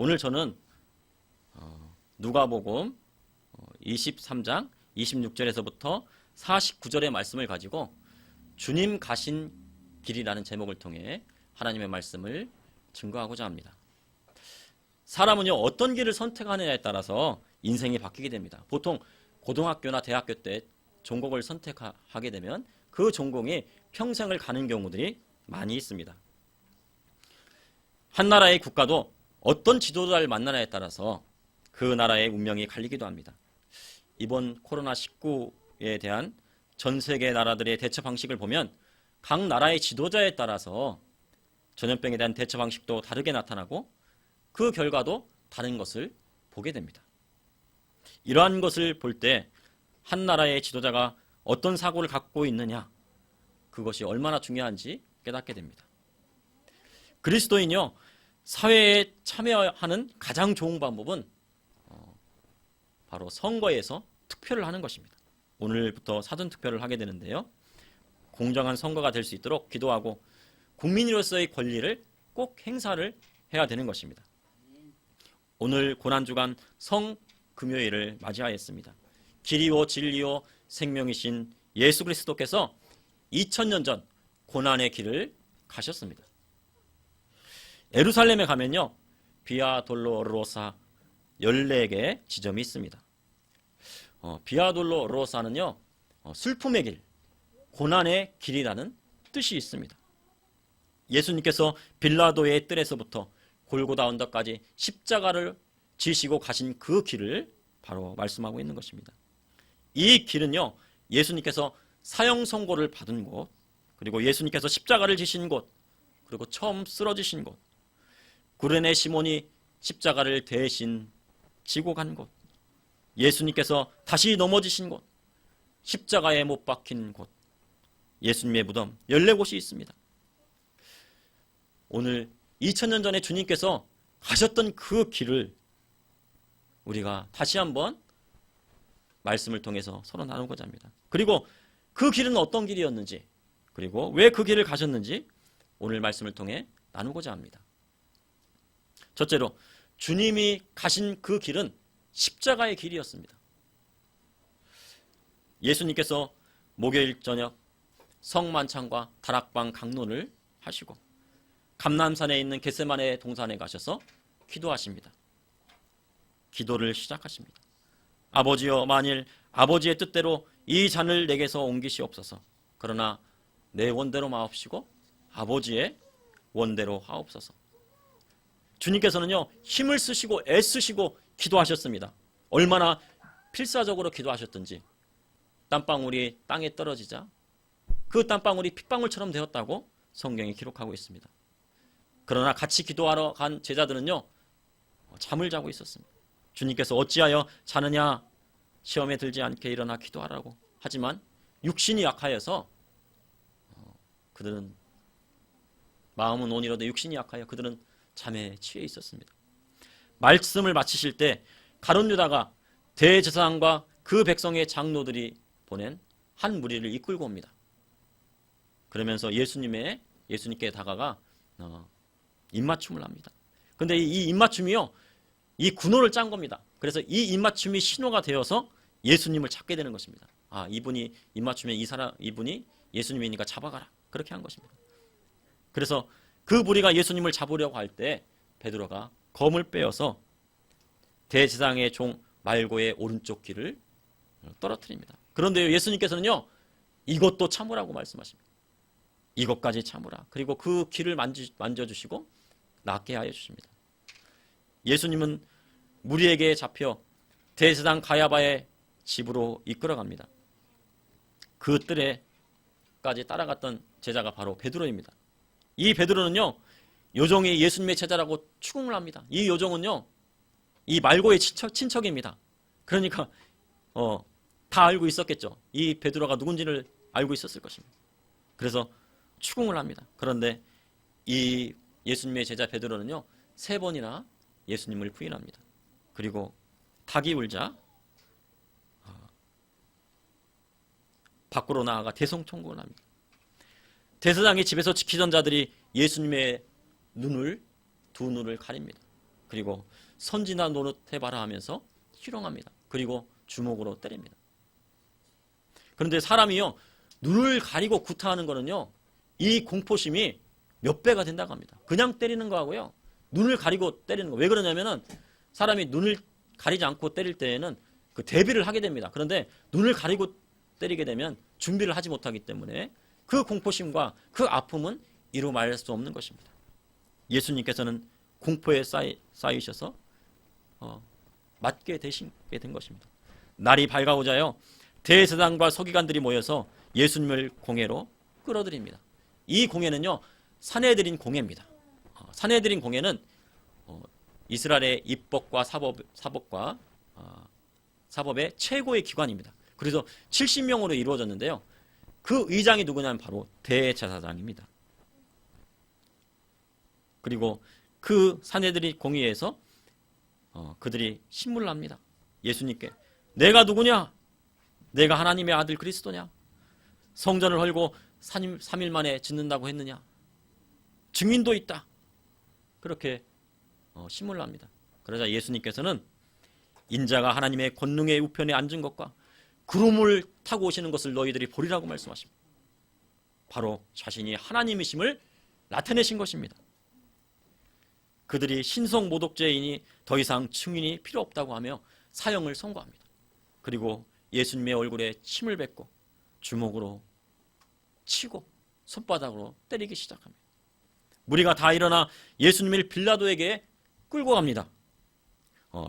오늘 저는 누가복음 23장 26절에서부터 49절의 말씀을 가지고 주님 가신 길이라는 제목을 통해 하나님의 말씀을 증거하고자 합니다. 사람은요, 어떤 길을 선택하느냐에 따라서 인생이 바뀌게 됩니다. 보통 고등학교나 대학교 때 전공을 선택하게 되면 그 전공이 평생을 가는 경우들이 많이 있습니다. 한 나라의 국가도 어떤 지도자를 만나냐에 따라서 그 나라의 운명이 갈리기도 합니다. 이번 코로나19에 대한 전 세계 나라들의 대처 방식을 보면 각 나라의 지도자에 따라서 전염병에 대한 대처 방식도 다르게 나타나고 그 결과도 다른 것을 보게 됩니다. 이러한 것을 볼 때 한 나라의 지도자가 어떤 사고를 갖고 있느냐, 그것이 얼마나 중요한지 깨닫게 됩니다. 그리스도인요, 사회에 참여하는 가장 좋은 방법은 바로 선거에서 투표를 하는 것입니다. 오늘부터 사전투표를 하게 되는데요, 공정한 선거가 될 수 있도록 기도하고 국민으로서의 권리를 꼭 행사를 해야 되는 것입니다. 오늘 고난주간 성금요일을 맞이하였습니다. 길이요 진리요 생명이신 예수 그리스도께서 2000년 전 고난의 길을 가셨습니다. 예루살렘에 가면요, 비아 돌로로사 14개 지점이 있습니다. 비아 돌로로사는요, 슬픔의 길, 고난의 길이라는 뜻이 있습니다. 예수님께서 빌라도의 뜰에서부터 골고다 언덕까지 십자가를 지시고 가신 그 길을 바로 말씀하고 있는 것입니다. 이 길은요, 예수님께서 사형 선고를 받은 곳, 그리고 예수님께서 십자가를 지신 곳, 그리고 처음 쓰러지신 곳, 구레네 시몬이 십자가를 대신 지고 간 곳, 예수님께서 다시 넘어지신 곳, 십자가에 못 박힌 곳, 예수님의 무덤 14곳이 있습니다. 오늘 2000년 전에 주님께서 가셨던 그 길을 우리가 다시 한번 말씀을 통해서 서로 나누고자 합니다. 그리고 그 길은 어떤 길이었는지, 그리고 왜 그 길을 가셨는지 오늘 말씀을 통해 나누고자 합니다. 첫째로, 주님이 가신 그 길은 십자가의 길이었습니다. 예수님께서 목요일 저녁 성만찬과 다락방 강론을 하시고 감람산에 있는 겟세마네 동산에 가셔서 기도하십니다. 기도를 시작하십니다. 아버지여, 만일 아버지의 뜻대로 이 잔을 내게서 옮기시옵소서. 그러나 내 원대로 마옵시고 아버지의 원대로 하옵소서. 주님께서는요, 힘을 쓰시고 애쓰시고 기도하셨습니다. 얼마나 필사적으로 기도하셨던지, 땀방울이 땅에 떨어지자 그 땀방울이 핏방울처럼 되었다고 성경이 기록하고 있습니다. 그러나 같이 기도하러 간 제자들은요, 잠을 자고 있었습니다. 주님께서 어찌하여 자느냐, 시험에 들지 않게 일어나 기도하라고 하지만 육신이 약하여서 그들은, 마음은 온이로되 육신이 약하여 그들은 잠에 취해 있었습니다. 말씀을 마치실 때 가룟 유다가 대제사장과 그 백성의 장로들이 보낸 한 무리를 이끌고 옵니다. 그러면서 예수님께 다가가 입맞춤을 합니다. 근데 이 입맞춤이요, 이 군호를 짠 겁니다. 그래서 이 입맞춤이 신호가 되어서 예수님을 찾게 되는 것입니다. 아, 이분이 입맞추면 이분이 예수님이니까 잡아가라, 그렇게 한 것입니다. 그래서 그 무리가 예수님을 잡으려고 할 때 베드로가 검을 빼어서 대제사장의 종 말고의 오른쪽 귀를 떨어뜨립니다. 그런데 예수님께서는요, 이것도 참으라고 말씀하십니다. 이것까지 참으라. 그리고 그 귀를 만져주시고 낫게 하여 주십니다. 예수님은 무리에게 잡혀 대제사장 가야바의 집으로 이끌어갑니다. 그 뜰에까지 따라갔던 제자가 바로 베드로입니다. 이 베드로는요, 요정이 예수님의 제자라고 추궁을 합니다. 이 요정은요, 이 말고의 친척입니다. 그러니까 다 알고 있었겠죠. 이 베드로가 누군지를 알고 있었을 것입니다. 그래서 추궁을 합니다. 그런데 이 예수님의 제자 베드로는요, 3번이나 예수님을 부인합니다. 그리고 닭이 울자 밖으로 나아가 대성통곡을 합니다. 대제사장의 집에서 지키던 자들이 예수님의 두 눈을 가립니다. 그리고 선지나 노릇해봐라 하면서 희롱합니다. 그리고 주먹으로 때립니다. 그런데 사람이요, 눈을 가리고 구타하는 거는요, 이 공포심이 몇 배가 된다고 합니다. 그냥 때리는 거하고요, 눈을 가리고 때리는 거. 왜 그러냐면은 사람이 눈을 가리지 않고 때릴 때에는 그 대비를 하게 됩니다. 그런데 눈을 가리고 때리게 되면 준비를 하지 못하기 때문에 그 공포심과 그 아픔은 이루 말할 수 없는 것입니다. 예수님께서는 공포에 쌓이셔서 맞게 되시게 된 것입니다. 날이 밝아오자요, 대제사장과 서기관들이 모여서 예수님을 공회로 끌어들입니다. 이 공회는요, 산헤드린 공회입니다. 산헤드린 공회는 이스라엘의 입법과 사법의 최고의 기관입니다. 그래서 70명으로 이루어졌는데요. 그 의장이 누구냐면 바로 대제사장입니다. 그리고 그 산헤드린 공회에서 그들이 신문을 합니다. 예수님께 내가 누구냐? 내가 하나님의 아들 그리스도냐? 성전을 헐고 3일 만에 짓는다고 했느냐? 증인도 있다. 그렇게 신문을 합니다. 그러자 예수님께서는 인자가 하나님의 권능의 우편에 앉은 것과 구름을 타고 오시는 것을 너희들이 보리라고 말씀하십니다. 바로 자신이 하나님이심을 나타내신 것입니다. 그들이 신성 모독죄이니 더 이상 증인이 필요 없다고 하며 사형을 선고합니다. 그리고 예수님의 얼굴에 침을 뱉고 주먹으로 치고 손바닥으로 때리기 시작합니다. 무리가 다 일어나 예수님을 빌라도에게 끌고 갑니다.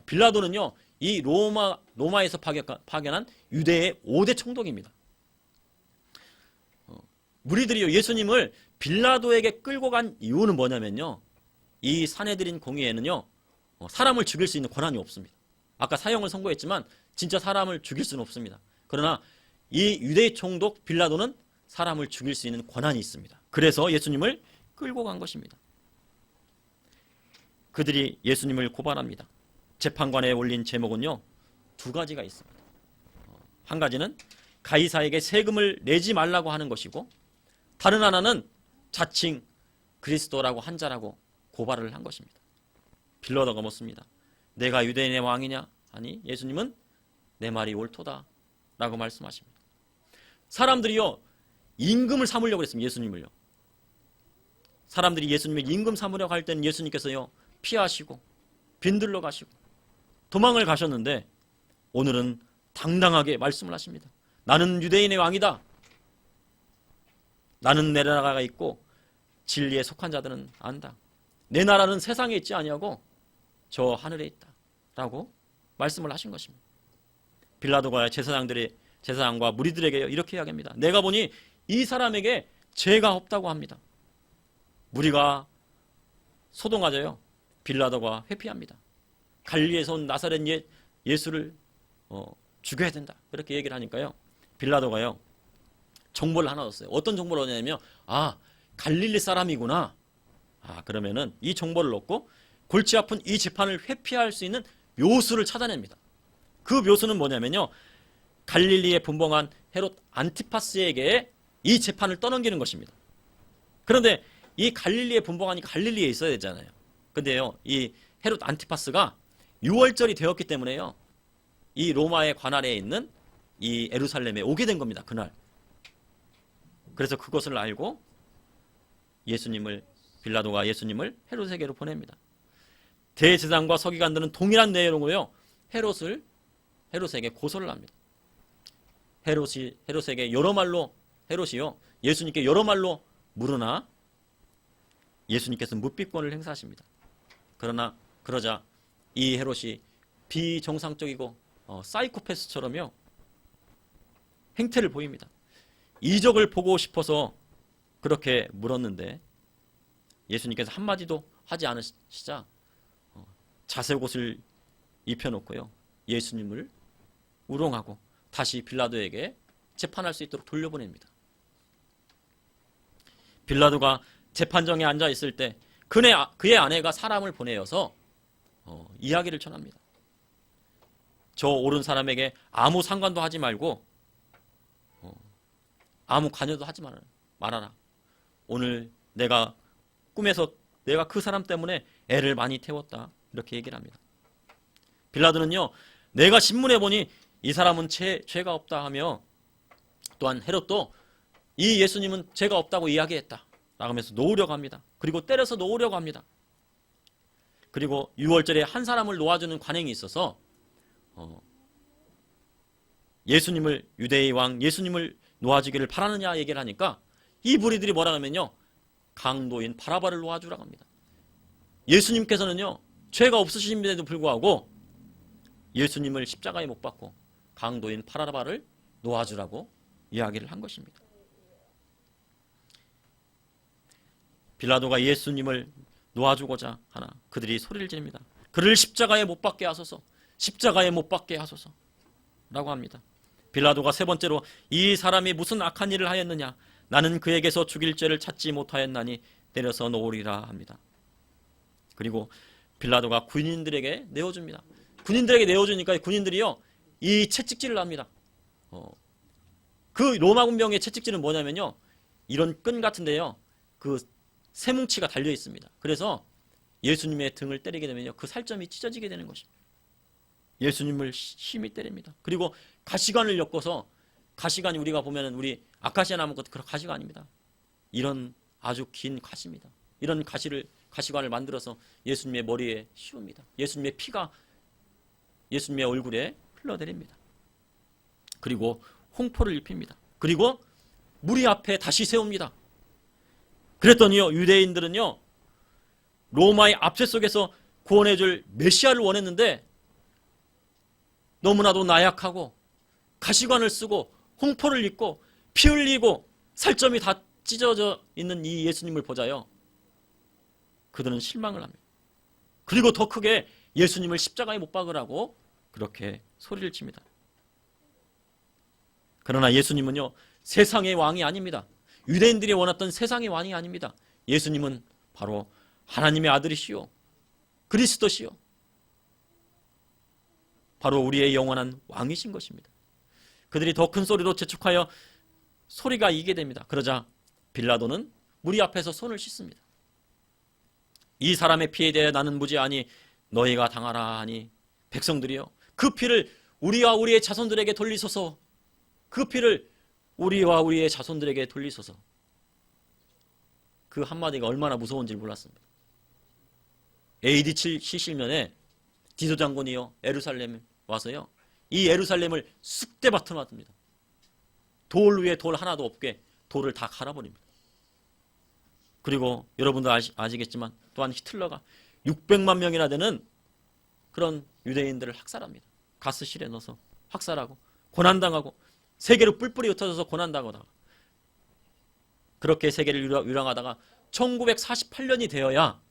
빌라도는요, 이 로마에서 파견한 유대의 5대 총독입니다. 무리들이 예수님을 빌라도에게 끌고 간 이유는 뭐냐면요, 이 산헤드린 공의회는요, 사람을 죽일 수 있는 권한이 없습니다. 아까 사형을 선고했지만 진짜 사람을 죽일 수는 없습니다. 그러나 이 유대의 총독 빌라도는 사람을 죽일 수 있는 권한이 있습니다. 그래서 예수님을 끌고 간 것입니다. 그들이 예수님을 고발합니다. 재판관에 올린 제목은요, 2가지가 있습니다. 한 가지는 가이사에게 세금을 내지 말라고 하는 것이고, 다른 하나는 자칭 그리스도라고 한 자라고 고발을 한 것입니다. 빌라도가 묻습니다. 내가 유대인의 왕이냐? 아니, 예수님은 내 말이 옳도다 라고 말씀하십니다. 사람들이요, 임금을 삼으려고 했습니다. 예수님을요. 사람들이 예수님을 임금 삼으려고 할 때는 예수님께서요, 피하시고 빈들러 가시고 도망을 가셨는데, 오늘은 당당하게 말씀을 하십니다. 나는 유대인의 왕이다. 나는 내 나라가 있고 진리에 속한 자들은 안다. 내 나라는 세상에 있지 아니하고 저 하늘에 있다 라고 말씀을 하신 것입니다. 빌라도가 제사장과 무리들에게 이렇게 이야기합니다. 내가 보니 이 사람에게 죄가 없다고 합니다. 무리가 소동하자요, 빌라도가 회피합니다. 갈릴리에서 온 나사렛 예수를 죽여야 된다, 그렇게 얘기를 하니까요, 빌라도가요, 정보를 하나 얻었어요. 어떤 정보를 얻냐면, 갈릴리 사람이구나. 그러면은 이 정보를 얻고 골치 아픈 이 재판을 회피할 수 있는 묘수를 찾아냅니다. 그 묘수는 뭐냐면요, 갈릴리에 분봉한 헤롯 안티파스에게 이 재판을 떠넘기는 것입니다. 그런데 이 갈릴리에 분봉하니 갈릴리에 있어야 되잖아요. 근데요, 이 헤롯 안티파스가 6월절이 되었기 때문에요, 이 로마의 관할에 있는 이 예루살렘에 오게 된 겁니다. 그날. 그래서 그것을 알고 빌라도가 예수님을 헤롯에게로 보냅니다. 대제사장과 서기관들은 동일한 내용으로요, 헤롯에게 고소를 합니다. 헤롯에게 여러 말로, 헤롯이요, 예수님께 여러 말로 물으나 예수님께서 묵비권을 행사하십니다. 그러자 이 헤롯이 비정상적이고 사이코패스처럼요, 행태를 보입니다. 이적을 보고 싶어서 그렇게 물었는데 예수님께서 한마디도 하지 않으시자 자색 옷을 입혀놓고요, 예수님을 우롱하고 다시 빌라도에게 재판할 수 있도록 돌려보냅니다. 빌라도가 재판정에 앉아 있을 때 그의 아내가 사람을 보내어서 이야기를 전합니다. 저 옳은 사람에게 아무 상관도 하지 말고 아무 관여도 하지 말아라. 오늘 내가 꿈에서 내가 그 사람 때문에 애를 많이 태웠다. 이렇게 얘기를 합니다. 빌라도는요, 내가 신문해 보니 이 사람은 죄가 없다 하며, 또한 헤롯도 이 예수님은 죄가 없다고 이야기했다 라고 하면서 놓으려고 합니다. 그리고 때려서 놓으려고 합니다. 그리고 6월절에 한 사람을 놓아주는 관행이 있어서 예수님을, 유대의 왕 예수님을 놓아주기를 바라느냐 얘기를 하니까 이 무리들이 뭐라 하면요, 강도인 바라바를 놓아주라고 합니다. 예수님께서는요, 죄가 없으신데도 불구하고 예수님을 십자가에 못 박고 강도인 바라바를 놓아주라고 이야기를 한 것입니다. 빌라도가 예수님을 놓아주고자 하나 그들이 소리를 지릅니다. 그를 십자가에 못 박게 하소서, 십자가에 못 박게 하소서 라고 합니다. 빌라도가 세 번째로 이 사람이 무슨 악한 일을 하였느냐, 나는 그에게서 죽일 죄를 찾지 못하였나니 때려서 놓으리라 합니다. 그리고 빌라도가 군인들에게 내어줍니다. 군인들에게 내어주니까 군인들이요, 이 채찍질을 합니다. 그 로마 군병의 채찍질은 뭐냐면요, 이런 끈 같은데요, 그 쇠뭉치가 달려 있습니다. 그래서 예수님의 등을 때리게 되면요, 그 살점이 찢어지게 되는 것입니다. 예수님을 심히 때립니다. 그리고 가시관을 엮어서, 가시관이 우리가 보면은 우리 아카시아 나무 같은 그런 가시가 아닙니다. 이런 아주 긴 가시입니다. 이런 가시관을 만들어서 예수님의 머리에 씌웁니다. 예수님의 피가 예수님의 얼굴에 흘러내립니다. 그리고 홍포를 입힙니다. 그리고 무리 앞에 다시 세웁니다. 그랬더니요, 유대인들은요, 로마의 압제 속에서 구원해줄 메시아를 원했는데 너무나도 나약하고 가시관을 쓰고 홍포를 입고 피 흘리고 살점이 다 찢어져 있는 이 예수님을 보자요, 그들은 실망을 합니다. 그리고 더 크게 예수님을 십자가에 못 박으라고 그렇게 소리를 칩니다. 그러나 예수님은요, 세상의 왕이 아닙니다. 유대인들이 원했던 세상의 왕이 아닙니다. 예수님은 바로 하나님의 아들이시요, 그리스도시요, 바로 우리의 영원한 왕이신 것입니다. 그들이 더 큰 소리로 재촉하여 소리가 이게 됩니다. 그러자 빌라도는 무리 앞에서 손을 씻습니다. 이 사람의 피에 대해 나는 무죄하니 너희가 당하라 하니, 백성들이요, 그 피를 우리와 우리의 자손들에게 돌리소서, 그 피를 우리와 우리의 자손들에게 돌리소서. 그 한마디가 얼마나 무서운지 몰랐습니다. AD 70년에 디도 장군이요, 예루살렘에 와서요, 이 예루살렘을 쑥대밭으로 놨습니다. 돌 위에 돌 하나도 없게 돌을 다 갈아버립니다. 그리고 여러분도 아시겠지만 또한 히틀러가 600만 명이나 되는 그런 유대인들을 학살합니다. 가스실에 넣어서 학살하고 고난당하고 세계로 뿔뿔이 흩어져서 고난당하다가, 그렇게 세계를 유랑하다가 1948년이 되어야,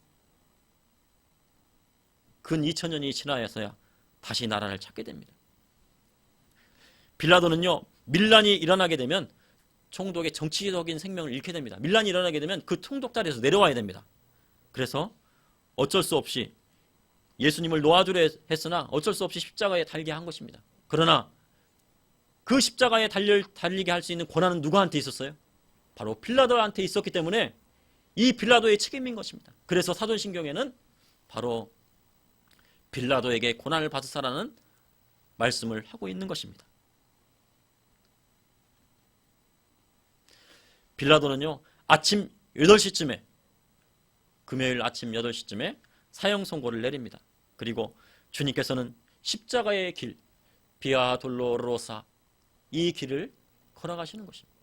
근 2000년이 지나서야 다시 나라를 찾게 됩니다. 빌라도는요, 밀란이 일어나게 되면 총독의 정치적인 생명을 잃게 됩니다. 밀란이 일어나게 되면 그 총독 자리에서 내려와야 됩니다. 그래서 어쩔 수 없이 예수님을 놓아주려 했으나 어쩔 수 없이 십자가에 달게 한 것입니다. 그러나 그 십자가에 달리게 할 수 있는 권한은 누구한테 있었어요? 바로 빌라도한테 있었기 때문에 이 빌라도의 책임인 것입니다. 그래서 사도신경에는 바로 빌라도에게 고난을 받으사라는 말씀을 하고 있는 것입니다. 빌라도는요, 아침 8시쯤에, 금요일 아침 8시쯤에 사형 선고를 내립니다. 그리고 주님께서는 십자가의 길, 비아 돌로로사, 이 길을 걸어가시는 것입니다.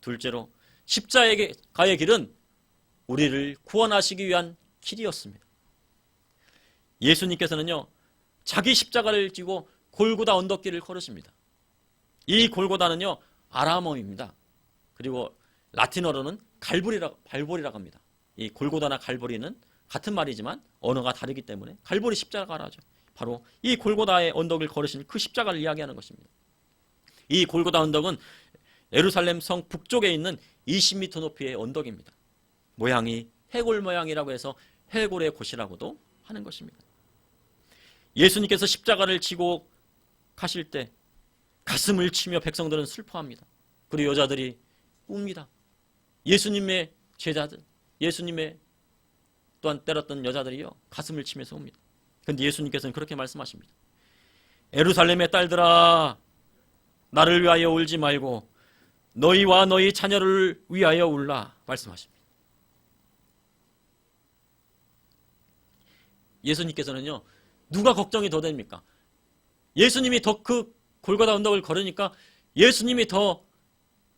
둘째로 십자가의 길은 우리를 구원하시기 위한 길이었습니다. 예수님께서는요, 자기 십자가를 지고 골고다 언덕길을 걸으십니다. 이 골고다는요, 아람어입니다. 그리고 라틴어로는 갈보리라고 합니다. 이 골고다나 갈보리는 같은 말이지만 언어가 다르기 때문에 갈보리 십자가라 하죠. 바로 이 골고다의 언덕을 걸으신 그 십자가를 이야기하는 것입니다. 이 골고다 언덕은 예루살렘 성 북쪽에 있는 20m 높이의 언덕입니다. 모양이 해골 모양이라고 해서 해골의 곳이라고도 하는 것입니다. 예수님께서 십자가를 지고 가실 때 가슴을 치며 백성들은 슬퍼합니다. 그리고 여자들이 웁니다. 예수님의 제자들, 예수님의 또한 때렸던 여자들이요 가슴을 치면서 옵니다. 그런데 예수님께서는 그렇게 말씀하십니다. 예루살렘의 딸들아, 나를 위하여 울지 말고 너희와 너희 자녀를 위하여 울라 말씀하십니다. 예수님께서는요, 누가 걱정이 더 됩니까? 예수님이 더 그 골고다 언덕을 걸으니까 예수님이 더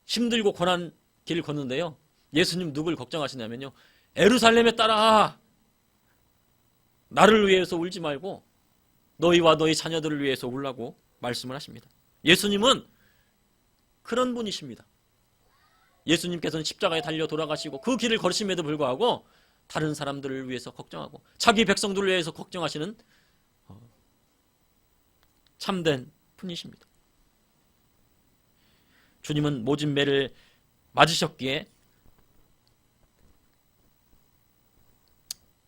힘들고 고난 길을 걷는데요, 예수님 누굴 걱정하시냐면요, 예루살렘에 따라 나를 위해서 울지 말고 너희와 너희 자녀들을 위해서 울라고 말씀을 하십니다. 예수님은 그런 분이십니다. 예수님께서는 십자가에 달려 돌아가시고 그 길을 걸으심에도 불구하고 다른 사람들을 위해서 걱정하고 자기 백성들을 위해서 걱정하시는 참된 분이십니다. 주님은 모진 매를 맞으셨기에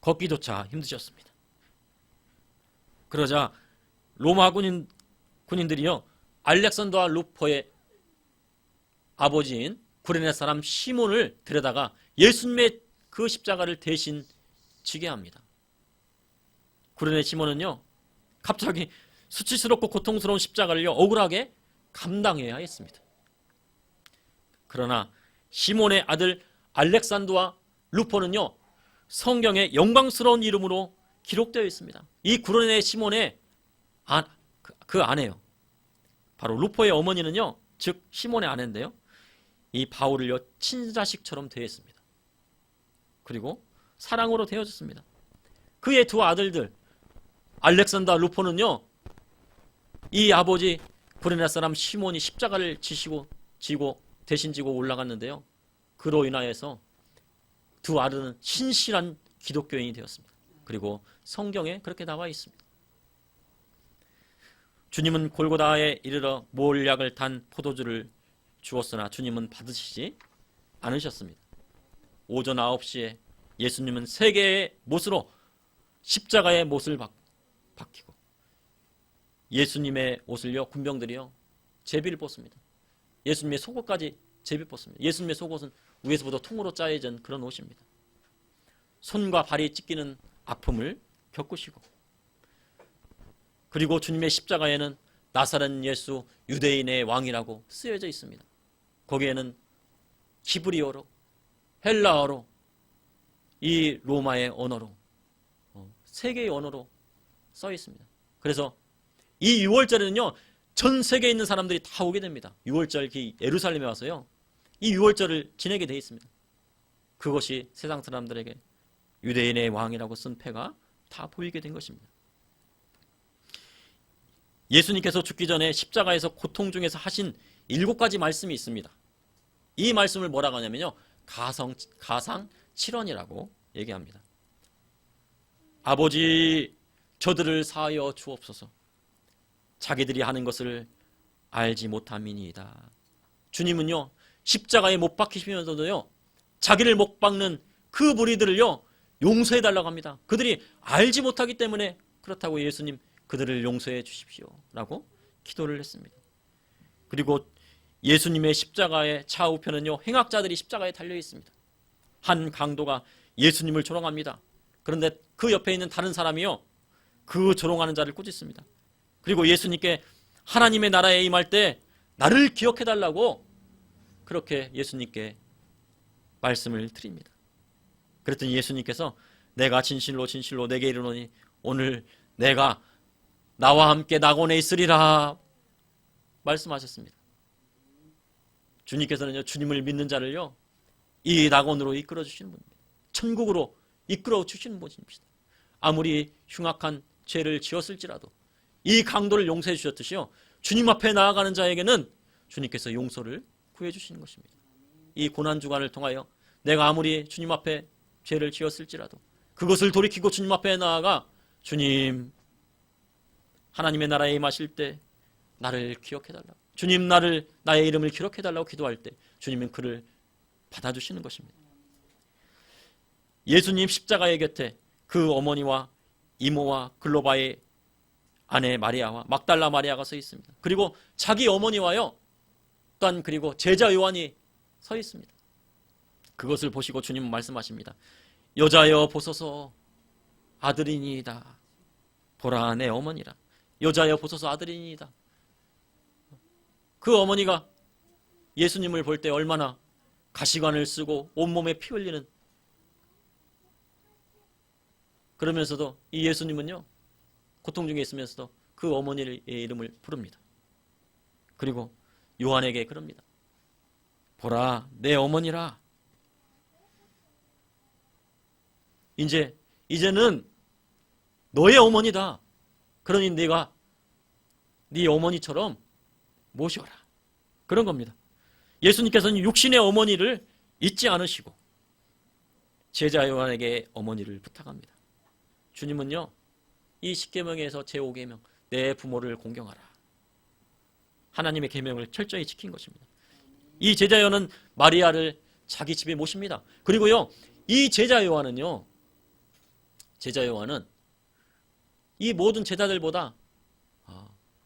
걷기조차 힘드셨습니다. 그러자 로마 군인들이요, 알렉산더와 루포의 아버지인 구레네 사람 시몬을 데려다가 예수님의 그 십자가를 대신 지게 합니다. 구레네 시몬은요, 갑자기 수치스럽고 고통스러운 십자가를요 억울하게 감당해야 했습니다. 그러나 시몬의 아들 알렉산더와 루포는요 성경에 영광스러운 이름으로 기록되어 있습니다. 이 구레네 시몬의 그 아내요, 바로 루포의 어머니는요, 즉 시몬의 아내인데요, 이 바울을요 친자식처럼 대했습니다. 그리고 사랑으로 대해줬습니다. 그의 두 아들들 알렉산더, 루포는요, 이 아버지 구레네 사람 시몬이 십자가를 지고 대신 지고 올라갔는데요, 그로 인하여서 두 아들은 신실한 기독교인이 되었습니다. 그리고 성경에 그렇게 나와 있습니다. 주님은 골고다에 이르러 몰약을 단 포도주를 주었으나 주님은 받으시지 않으셨습니다. 오전 9시에 예수님은 세 개의 못으로 십자가의 못을 박히고 예수님의 옷을요 군병들이요 제비를 뽑습니다. 예수님의 속옷까지 제비 뽑습니다. 예수님의 속옷은 위에서부터 통으로 짜여진 그런 옷입니다. 손과 발이 찢기는 아픔을 겪으시고, 그리고 주님의 십자가에는 나사렛 예수 유대인의 왕이라고 쓰여져 있습니다. 거기에는 히브리어로, 헬라어로, 이 로마의 언어로, 세 개의 언어로 써 있습니다. 그래서 이 6월절에는요 전 세계에 있는 사람들이 다 오게 됩니다. 6월절 예루살렘에 와서요 이 6월절을 지내게 되어 있습니다. 그것이 세상 사람들에게 유대인의 왕이라고 쓴 패가 다 보이게 된 것입니다. 예수님께서 죽기 전에 십자가에서 고통 중에서 하신 7가지 말씀이 있습니다. 이 말씀을 뭐라고 하냐면요, 가상 7원이라고 얘기합니다. 아버지, 저들을 사하여 주옵소서. 자기들이 하는 것을 알지 못함이니이다. 주님은요 십자가에 못 박히시면서도요 자기를 못 박는 그 무리들을요 용서해달라고 합니다. 그들이 알지 못하기 때문에 그렇다고 예수님 그들을 용서해 주십시오 라고 기도를 했습니다. 그리고 예수님의 십자가의 좌우편은요 행악자들이 십자가에 달려 있습니다. 한 강도가 예수님을 조롱합니다. 그런데 그 옆에 있는 다른 사람이요 그 조롱하는 자를 꾸짖습니다. 그리고 예수님께 하나님의 나라에 임할 때 나를 기억해달라고 그렇게 예수님께 말씀을 드립니다. 그랬더니 예수님께서 내가 진실로 진실로 내게 이르노니 오늘 내가 나와 함께 낙원에 있으리라 말씀하셨습니다. 주님께서는요 주님을 믿는 자를요 이 낙원으로 이끌어 주시는 분입니다. 천국으로 이끌어 주시는 분입니다. 아무리 흉악한 죄를 지었을지라도 이 강도를 용서해 주셨듯이요 주님 앞에 나아가는 자에게는 주님께서 용서를 구해 주시는 것입니다. 이 고난주간을 통하여 내가 아무리 주님 앞에 죄를 지었을지라도 그것을 돌이키고 주님 앞에 나아가 주님 하나님의 나라에 임하실 때 나를 기억해달라고, 주님 나의 이름을 기록해달라고 기도할 때 주님은 그를 받아주시는 것입니다. 예수님 십자가의 곁에 그 어머니와 이모와 글로바의 아내 마리아와 막달라 마리아가 서 있습니다. 그리고 자기 어머니와요 또한 그리고 제자 요한이 서 있습니다. 그것을 보시고 주님은 말씀하십니다. 여자여 보소서, 아들이니이다. 보라 내 어머니라. 여자여 보소서 아들이니이다. 그 어머니가 예수님을 볼 때 얼마나 가시관을 쓰고 온몸에 피 흘리는, 그러면서도 이 예수님은요 고통 중에 있으면서도 그 어머니의 이름을 부릅니다. 그리고 요한에게 그럽니다. 보라 내 어머니라. 이제는 너의 어머니다. 그러니 네가 네 어머니처럼 모셔라. 그런 겁니다. 예수님께서는 육신의 어머니를 잊지 않으시고 제자 요한에게 어머니를 부탁합니다. 주님은요 이 십계명에서 제5계명 내 부모를 공경하라, 하나님의 계명을 철저히 지킨 것입니다. 이 제자 요한은 마리아를 자기 집에 모십니다. 그리고요 이 제자 요한은 이 모든 제자들보다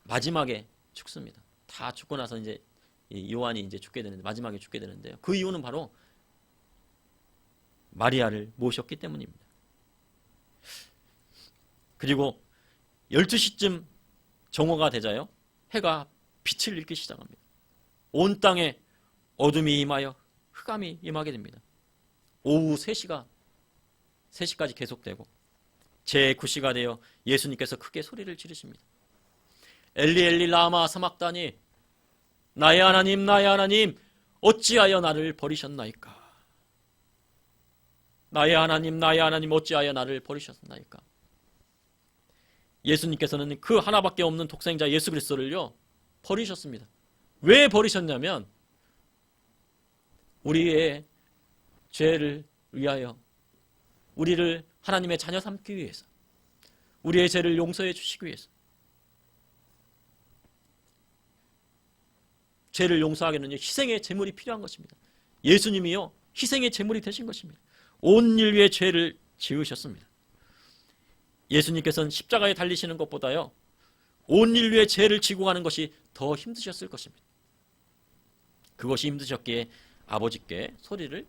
마지막에 죽습니다. 다 죽고 나서 이제 요한이 이제 죽게 되는데, 마지막에 죽게 되는데요. 그 이유는 바로 마리아를 모셨기 때문입니다. 그리고 12시쯤 정오가 되자요 해가 빛을 잃기 시작합니다. 온 땅에 어둠이 임하여 흑암이 임하게 됩니다. 오후 3시까지 계속되고 제9시가 되어 예수님께서 크게 소리를 지르십니다. 엘리 엘리 라마 사막다니, 나의 하나님 나의 하나님 어찌하여 나를 버리셨나이까. 나의 하나님 나의 하나님 어찌하여 나를 버리셨나이까. 예수님께서는 그 하나밖에 없는 독생자 예수 그리스도를요 버리셨습니다. 왜 버리셨냐면 우리의 죄를 위하여, 우리를 하나님의 자녀 삼기 위해서, 우리의 죄를 용서해 주시기 위해서. 죄를 용서하기는요 희생의 제물이 필요한 것입니다. 예수님이요 희생의 제물이 되신 것입니다. 온 인류의 죄를 지으셨습니다. 예수님께서는 십자가에 달리시는 것보다요 온 인류의 죄를 지고 가는 것이 더 힘드셨을 것입니다. 그것이 힘드셨기에 아버지께 소리를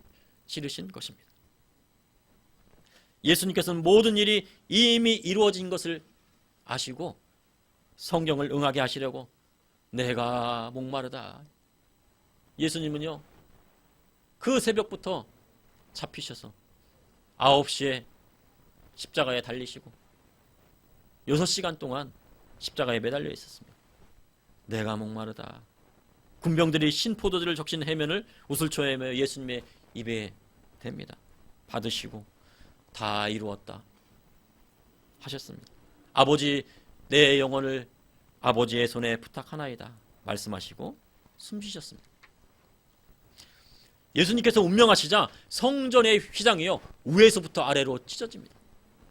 지르신 것입니다. 예수님께서는 모든 일이 이미 이루어진 것을 아시고 성경을 응하게 하시려고 내가 목마르다. 예수님은요 그 새벽부터 잡히셔서 9시에 십자가에 달리시고 6시간 동안 십자가에 매달려 있었습니다. 내가 목마르다. 군병들이 신포도주를 적신 해면을 우슬초에 예수님의 입에 댑니다. 받으시고 다 이루었다 하셨습니다. 아버지 내 영혼을 아버지의 손에 부탁하나이다 말씀하시고 숨쉬셨습니다. 예수님께서 운명하시자 성전의 휘장이요 위에서부터 아래로 찢어집니다.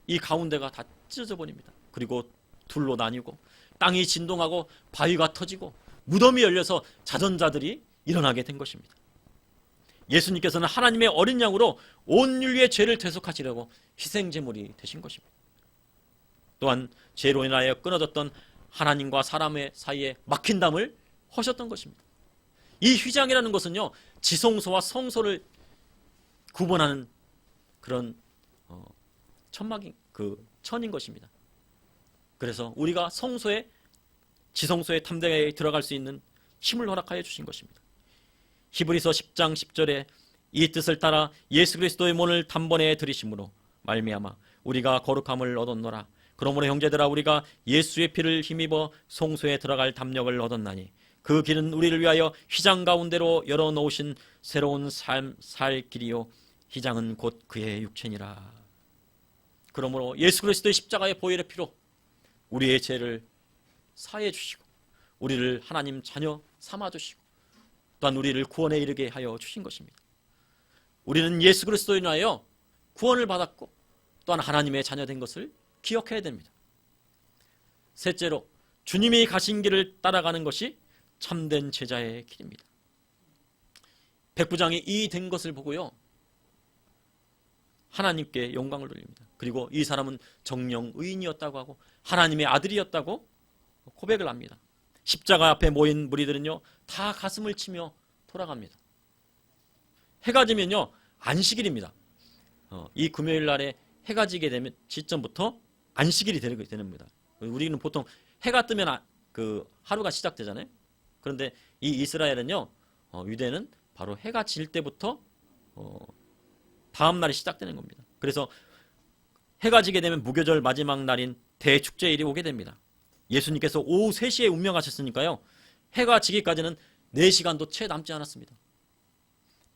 이 가운데가 다 찢어져 버립니다. 그리고 둘로 나뉘고 땅이 진동하고 바위가 터지고 무덤이 열려서 자전자들이 일어나게 된 것입니다. 예수님께서는 하나님의 어린 양으로 온 인류의 죄를 대속하시려고 희생제물이 되신 것입니다. 또한 죄로 인하여 끊어졌던 하나님과 사람의 사이에 막힌 담을 허셨던 것입니다. 이 휘장이라는 것은요 지성소와 성소를 구분하는 그런 천막인 천인 것입니다. 그래서 우리가 지성소의 탐대에 들어갈 수 있는 힘을 허락하여 주신 것입니다. 히브리서 10장 10절에 이 뜻을 따라 예수 그리스도의 몸을 단번에 들이심으로 말미암아 우리가 거룩함을 얻었노라. 그러므로 형제들아 우리가 예수의 피를 힘입어 성소에 들어갈 담력을 얻었나니 그 길은 우리를 위하여 휘장 가운데로 열어놓으신 새로운 삶 살 길이요 휘장은 곧 그의 육체니라. 그러므로 예수 그리스도의 십자가의 보혈의 피로 우리의 죄를 사해 주시고 우리를 하나님 자녀 삼아 주시고 또한 우리를 구원에 이르게 하여 주신 것입니다. 우리는 예수 그리스도에 인하여 구원을 받았고 또한 하나님의 자녀 된 것을 기억해야 됩니다. 셋째로 주님이 가신 길을 따라가는 것이 참된 제자의 길입니다. 백부장이 이 된 것을 보고요 하나님께 영광을 돌립니다. 그리고 이 사람은 정령 의인이었다고 하고 하나님의 아들이었다고 고백을 합니다. 십자가 앞에 모인 무리들은요 다 가슴을 치며 돌아갑니다. 해가 지면요 안식일입니다. 이 금요일 날에 해가 지게 되면 시점부터 안식일이 되는 겁니다. 우리는 보통 해가 뜨면 그 하루가 시작되잖아요. 그런데 이 이스라엘은요, 유대는 바로 해가 질 때부터 다음 날이 시작되는 겁니다. 그래서 해가 지게 되면 무교절 마지막 날인 대축제일이 오게 됩니다. 예수님께서 오후 3시에 운명하셨으니까요, 해가 지기까지는 4시간도 채 남지 않았습니다.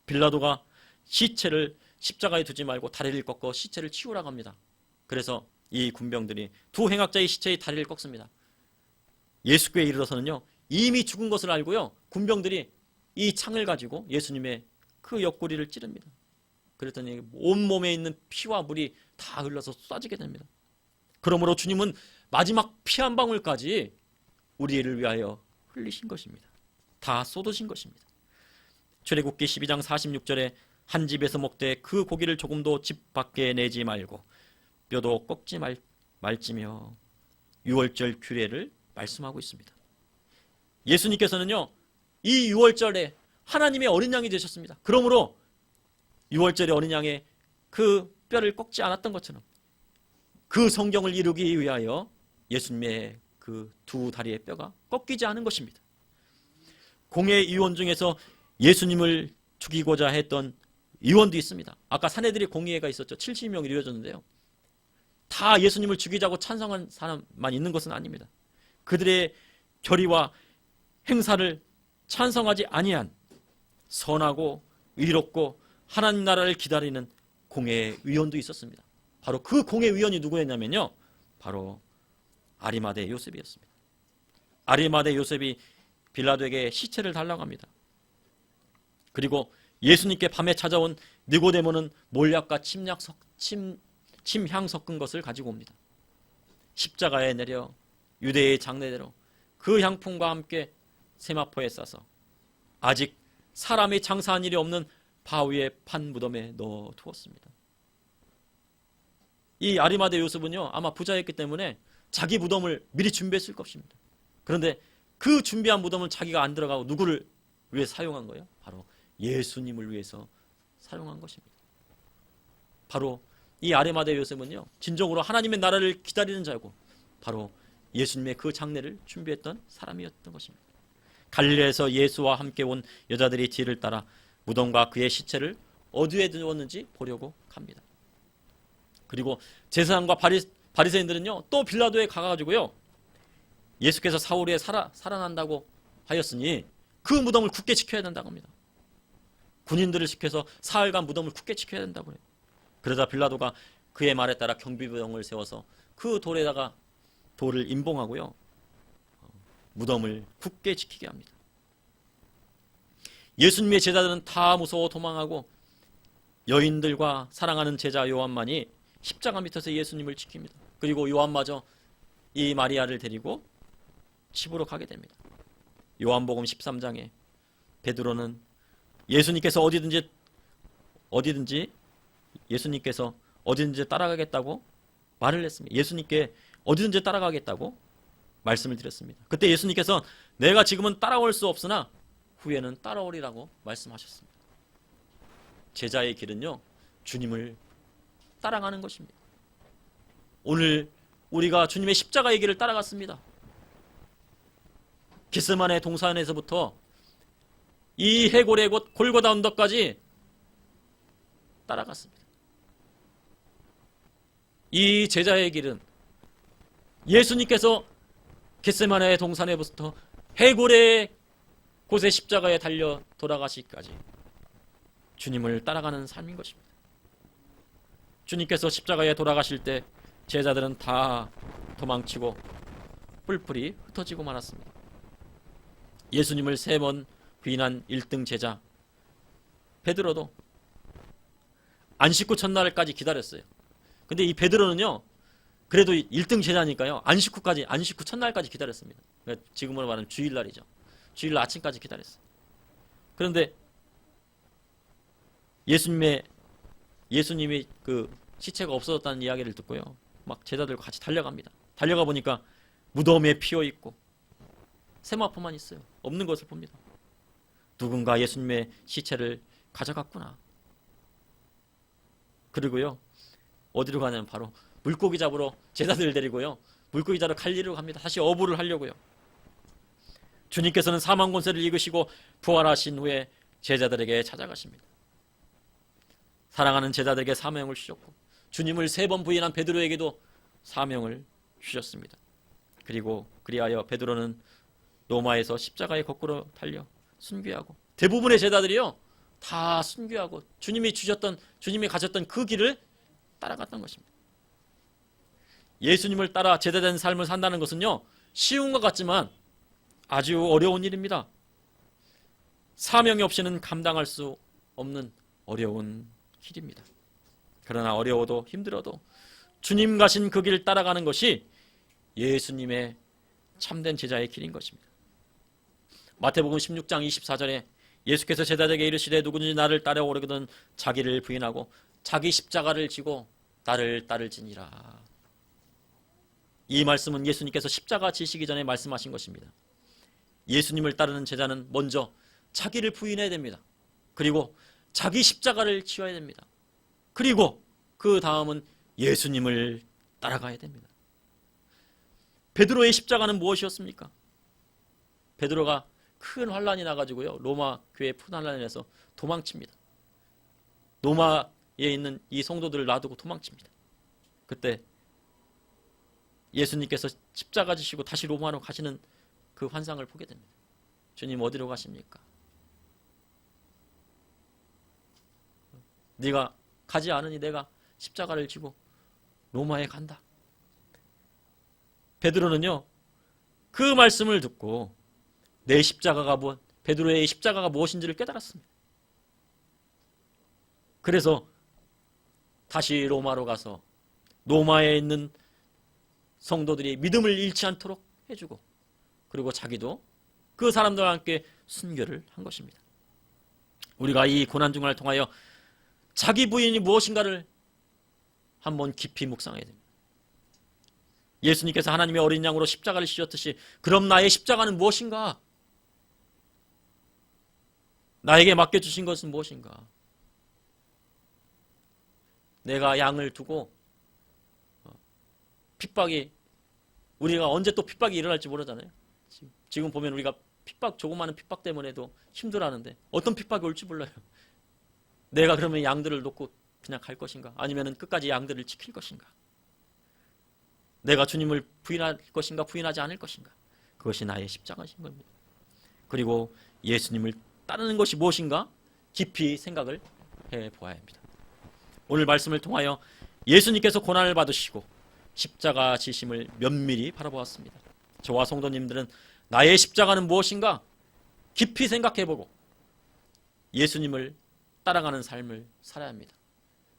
빌라도가 시체를 십자가에 두지 말고 다리를 꺾어 시체를 치우라고 합니다. 그래서 이 군병들이 두 행악자의 시체의 다리를 꺾습니다. 예수께에 이르러서는요, 이미 죽은 것을 알고요, 군병들이 이 창을 가지고 예수님의 그 옆구리를 찌릅니다. 그랬더니 온몸에 있는 피와 물이 다 흘러서 쏟아지게 됩니다. 그러므로 주님은 마지막 피 한 방울까지 우리를 위하여 흘리신 것입니다. 다 쏟으신 것입니다. 출애굽기 12장 46절에 한 집에서 먹되 그 고기를 조금도 집 밖에 내지 말고 뼈도 꺾지 말지며 유월절 규례를 말씀하고 있습니다. 예수님께서는요, 이 유월절에 하나님의 어린 양이 되셨습니다. 그러므로 유월절에 어린 양의 그 뼈를 꺾지 않았던 것처럼 그 성경을 이루기 위하여 예수님의 그 두 다리의 뼈가 꺾이지 않은 것입니다. 공회 의원 중에서 예수님을 죽이고자 했던 의원도 있습니다. 아까 사내들이 공의회가 있었죠. 70명이 이루어졌는데요, 다 예수님을 죽이자고 찬성한 사람만 있는 것은 아닙니다. 그들의 결의와 행사를 찬성하지 아니한 선하고 의롭고 하나님 나라를 기다리는 공회 의원도 있었습니다. 바로 그 공회 의원이 누구였냐면요, 바로 아리마대 요셉이었습니다. 아리마대 요셉이 빌라도에게 시체를 달라고 합니다. 그리고 예수님께 밤에 찾아온 니고데모는 몰약과 침향 섞은 것을 가지고 옵니다. 십자가에 내려 유대의 장례대로 그 향품과 함께 세마포에 싸서 아직 사람이 장사한 일이 없는 바위의 판 무덤에 넣어 두었습니다. 이 아리마대 요셉은요, 아마 부자였기 때문에 자기 무덤을 미리 준비했을 것입니다. 그런데 그 준비한 무덤을 자기가 안 들어가고 누구를 위해 사용한 거예요? 바로 예수님을 위해서 사용한 것입니다. 바로 이 아리마대 요셉은요, 진정으로 하나님의 나라를 기다리는 자고 바로 예수님의 그 장례를 준비했던 사람이었던 것입니다. 갈릴리에서 예수와 함께 온 여자들이 뒤를 따라 무덤과 그의 시체를 어디에 두었는지 보려고 갑니다. 그리고 제사장과 바리새인들은요, 또 빌라도에 가가지고요, 예수께서 사흘 후에 살아난다고 하였으니 그 무덤을 굳게 지켜야 된다고 합니다. 군인들을 시켜서 사흘간 무덤을 굳게 지켜야 된다고 해요. 그러자 빌라도가 그의 말에 따라 경비병을 세워서 그 돌에다가 돌을 임봉하고요, 무덤을 굳게 지키게 합니다. 예수님의 제자들은 다 무서워 도망하고 여인들과 사랑하는 제자 요한만이 십자가 밑에서 예수님을 지킵니다. 그리고 요한마저 이 마리아를 데리고 집으로 가게 됩니다. 요한복음 13장에 베드로는 예수님께서 어디든지 따라가겠다고 말을 했습니다. 예수님께 어디든지 따라가겠다고 말씀을 드렸습니다. 그때 예수님께서 내가 지금은 따라올 수 없으나 후에는 따라오리라고 말씀하셨습니다. 제자의 길은요, 주님을 따라가는 것입니다. 오늘 우리가 주님의 십자가의 길을 따라갔습니다. 겟세마네 동산에서부터 이 해골의 곳 골고다 언덕까지 따라갔습니다. 이 제자의 길은 예수님께서 겟세마네 동산에부터 해골의 곳에 십자가에 달려 돌아가시기까지 주님을 따라가는 삶인 것입니다. 주님께서 십자가에 돌아가실 때 제자들은 다 도망치고 뿔뿔이 흩어지고 말았습니다. 예수님을 3번 부인한 1등 제자 베드로도 안식 후 첫날까지 기다렸어요. 근데 이 베드로는요, 그래도 1등 제자니까요, 안식 후 첫날까지 기다렸습니다. 지금으로 말하면 주일날이죠. 주일날 아침까지 기다렸어요. 그런데 예수님이 그 시체가 없어졌다는 이야기를 듣고요, 막 제자들과 같이 달려갑니다. 달려가 보니까 무덤에 피어 있고 세마포만 있어요. 없는 것을 봅니다. 누군가 예수님의 시체를 가져갔구나. 그리고요, 어디로 가냐면 바로 물고기 잡으러 제자들을 데리고요. 물고기 잡으러 갈리로 갑니다. 다시 어부를 하려고요. 주님께서는 사망 권세를 이기시고 부활하신 후에 제자들에게 찾아가십니다. 사랑하는 제자들에게 사명을 주셨고 주님을 3번 부인한 베드로에게도 사명을 주셨습니다. 그리고 그리하여 베드로는 로마에서 십자가에 거꾸로 달려 순교하고 대부분의 제자들이요 다 순교하고 주님이 가셨던 그 길을 따라갔던 것입니다. 예수님을 따라 제대된 삶을 산다는 것은요 쉬운 것 같지만 아주 어려운 일입니다. 사명이 없이는 감당할 수 없는 어려운 길입니다. 그러나 어려워도 힘들어도 주님 가신 그 길을 따라가는 것이 예수님의 참된 제자의 길인 것입니다. 마태복음 16장 24절에 예수께서 제자들에게 이르시되 누구든지 나를 따라오려거든 자기를 부인하고 자기 십자가를 지고 나를 따를지니라. 이 말씀은 예수님께서 십자가 지시기 전에 말씀하신 것입니다. 예수님을 따르는 제자는 먼저 자기를 부인해야 됩니다. 그리고 자기 십자가를 지어야 됩니다. 그리고 그 다음은 예수님을 따라가야 됩니다. 베드로의 십자가는 무엇이었습니까? 베드로가 큰 환란이 나가지고요 로마 교회 큰 환란이 나서 도망칩니다. 로마에 있는 이 성도들을 놔두고 도망칩니다. 그때 예수님께서 십자가 지시고 다시 로마로 가시는 그 환상을 보게 됩니다. 주님 어디로 가십니까? 네가 가지 않으니 내가 십자가를 지고 로마에 간다. 베드로는요 그 말씀을 듣고 내 십자가가 베드로의 십자가가 무엇인지를 깨달았습니다. 그래서 다시 로마로 가서 로마에 있는 성도들이 믿음을 잃지 않도록 해주고 그리고 자기도 그 사람들과 함께 순교를 한 것입니다. 우리가 이 고난중간을 통하여 자기 부인이 무엇인가를 한번 깊이 묵상해야 됩니다. 예수님께서 하나님의 어린 양으로 십자가를 지셨듯이 그럼 나의 십자가는 무엇인가? 나에게 맡겨주신 것은 무엇인가? 내가 양을 두고 핍박이 우리가 언제 또 핍박이 일어날지 모르잖아요. 지금 보면 우리가 조그마한 핍박 때문에도 힘들어하는데 어떤 핍박이 올지 몰라요. 내가 그러면 양들을 놓고 그냥 갈 것인가? 아니면 끝까지 양들을 지킬 것인가? 내가 주님을 부인할 것인가? 부인하지 않을 것인가? 그것이 나의 십자가신 겁니다. 그리고 예수님을 따르는 것이 무엇인가? 깊이 생각을 해보아야 합니다. 오늘 말씀을 통하여 예수님께서 고난을 받으시고 십자가 지심을 면밀히 바라보았습니다. 저와 성도님들은 나의 십자가는 무엇인가? 깊이 생각해보고 예수님을 따라가는 삶을 살아야 합니다.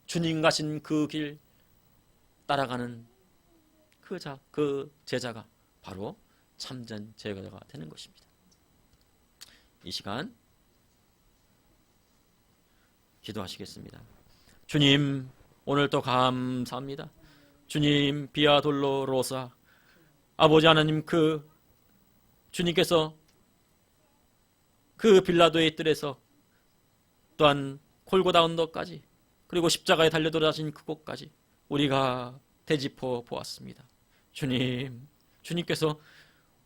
주님 가신 그 길 따라가는 그 제자가 바로 참된 제자가 되는 것입니다. 이 시간 기도하시겠습니다. 주님 오늘도 감사합니다. 주님 비아 돌로로사 아버지 하나님 주님께서 그 빌라도의 뜰에서 또한 골고다 언덕까지 그리고 십자가에 달려 돌아가신 그곳까지 우리가 되짚어 보았습니다. 주님께서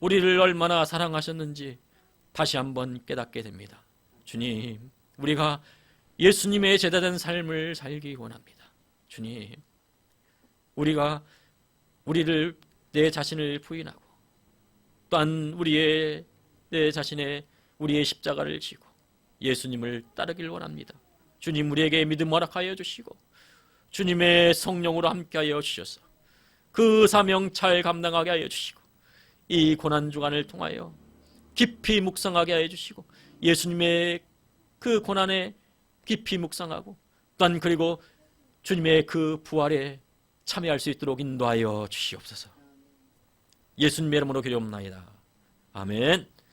우리를 얼마나 사랑하셨는지 다시 한번 깨닫게 됩니다. 주님, 우리가 예수님의 제자된 삶을 살기 원합니다. 주님, 우리를 내 자신을 부인하고 또한 우리의 십자가를 지고 예수님을 따르길 원합니다. 주님, 우리에게 믿음 허락하여 주시고 주님의 성령으로 함께하여 주셔서 그 사명 잘 감당하게 하여 주시고 이 고난주간을 통하여 깊이 묵상하게 하여 주시고 예수님의 그 고난에 깊이 묵상하고 또한 그리고 주님의 그 부활에 참여할 수 있도록 인도하여 주시옵소서. 예수님의 이름으로 기도합나이다. 아멘.